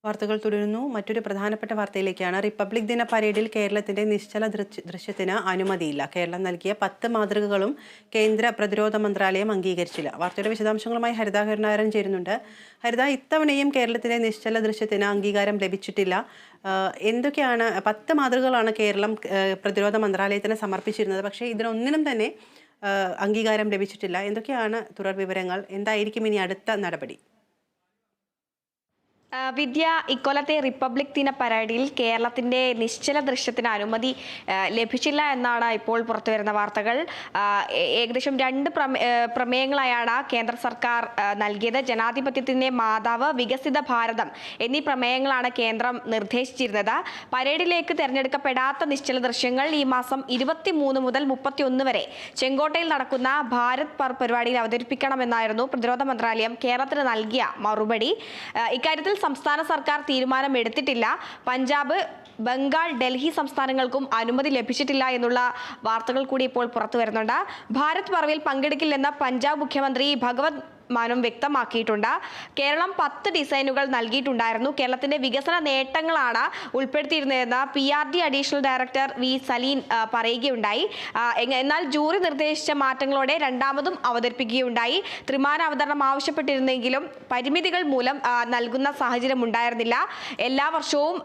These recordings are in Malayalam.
വാർത്തകൾ തുടരുന്നു. മറ്റൊരു പ്രധാനപ്പെട്ട വാർത്തയിലേക്കാണ്. റിപ്പബ്ലിക് ദിന പരേഡിൽ കേരളത്തിന്റെ നിശ്ചല ദൃശ്യത്തിന് അനുമതിയില്ല. കേരളം നൽകിയ 10 മാതൃകകളും കേന്ദ്ര പ്രതിരോധ മന്ത്രാലയം അംഗീകരിച്ചില്ല. വാർത്തയുടെ വിശദാംശങ്ങളുമായി ഹരിത കരുണാകരൻ ചേരുന്നുണ്ട്. ഹരിത, ഇത്തവണയും കേരളത്തിന്റെ നിശ്ചല ദൃശ്യത്തിന് അംഗീകാരം ലഭിച്ചിട്ടില്ല. എന്തൊക്കെയാണ് 10 മാതൃകകളാണ് കേരളം പ്രതിരോധ മന്ത്രാലയത്തിന് സമർപ്പിച്ചിരുന്നത്. പക്ഷേ ഇതിനൊന്നിനും തന്നെ അംഗീകാരം ലഭിച്ചിട്ടില്ല. എന്തൊക്കെയാണ് തുടർ വിവരങ്ങൾ? എന്തായിരിക്കും ഇനി അടുത്ത നടപടി? വിദ്യ, ഇക്കൊല്ലത്തെ റിപ്പബ്ലിക് ദിന പരേഡിൽ കേരളത്തിന്റെ നിശ്ചല ദൃശ്യത്തിന് അനുമതി ലഭിച്ചില്ല എന്നാണ് ഇപ്പോൾ പുറത്തുവരുന്ന വാർത്തകൾ. ഏകദേശം 2 പ്രമേയങ്ങളായാണ് കേന്ദ്ര സർക്കാർ നൽകിയത്. ജനാധിപത്യത്തിന്റെ മാതാവ്, വികസിത ഭാരതം എന്നീ പ്രമേയങ്ങളാണ് കേന്ദ്രം നിർദ്ദേശിച്ചിരുന്നത്. പരേഡിലേക്ക് തെരഞ്ഞെടുക്കപ്പെടാത്ത നിശ്ചല ദൃശ്യങ്ങൾ ഈ മാസം 23 മുതൽ 31 വരെ ചെങ്കോട്ടയിൽ നടക്കുന്ന ഭാരത് പർവ് പരിപാടിയിൽ അവതരിപ്പിക്കണമെന്നായിരുന്നു പ്രതിരോധ മന്ത്രാലയം കേരളത്തിന് നൽകിയ മറുപടി. ഇക്കാര്യത്തിൽ സംസ്ഥാന സർക്കാർ തീരുമാനമെടുത്തിട്ടില്ല. പഞ്ചാബ്, ബംഗാൾ, ഡൽഹി സംസ്ഥാനങ്ങൾക്കും അനുമതി ലഭിച്ചിട്ടില്ല എന്നുള്ള വാർത്തകൾ കൂടി ഇപ്പോൾ പുറത്തു വരുന്നുണ്ട്. ഭാരത് പർവിൽ പങ്കെടുക്കില്ലെന്ന് പഞ്ചാബ് മുഖ്യമന്ത്രി ഭഗവത് മാനും വ്യക്തമാക്കിയിട്ടുണ്ട്. കേരളം 10 ഡിസൈനുകൾ നൽകിയിട്ടുണ്ടായിരുന്നു. കേരളത്തിന്റെ വികസന നേട്ടങ്ങളാണ് ഉൾപ്പെടുത്തിയിരുന്നതെന്ന് PRD അഡീഷണൽ ഡയറക്ടർ വി സലീൻ പറയുകയുണ്ടായി. എന്നാൽ ജൂറി നിർദ്ദേശിച്ച മാറ്റങ്ങളോടെ രണ്ടാമതും അവതരിപ്പിക്കുകയുണ്ടായി. ത്രിമാന അവതരണം ആവശ്യപ്പെട്ടിരുന്നെങ്കിലും പരിമിതികൾ മൂലം നൽകുന്ന സാഹചര്യം ഉണ്ടായിരുന്നില്ല. എല്ലാ വർഷവും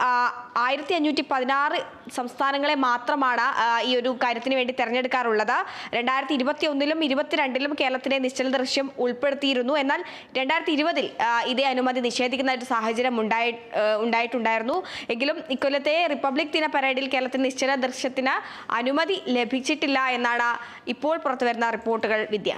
1516 സംസ്ഥാനങ്ങളെ മാത്രമാണ് ഈ ഒരു കാര്യത്തിന് വേണ്ടി തെരഞ്ഞെടുക്കാറുള്ളത്. 2021-ലും 2022-ലും കേരളത്തിന്റെ നിശ്ചല ദൃശ്യം ഉൾപ്പെടുത്തി. എന്നാൽ 2020-ൽ ഇതേ അനുമതി നിഷേധിക്കുന്ന ഒരു സാഹചര്യം ഉണ്ടായിട്ടുണ്ടായിരുന്നു. എങ്കിലും ഇക്കൊല്ലത്തെ റിപ്പബ്ലിക് ദിന പരേഡിൽ കേരളത്തിന്റെ നിശ്ചല ദൃശ്യത്തിന് അനുമതി ലഭിച്ചിട്ടില്ല എന്നാണ് ഇപ്പോൾ പുറത്തുവരുന്ന റിപ്പോർട്ടുകൾ. വിദ്യ.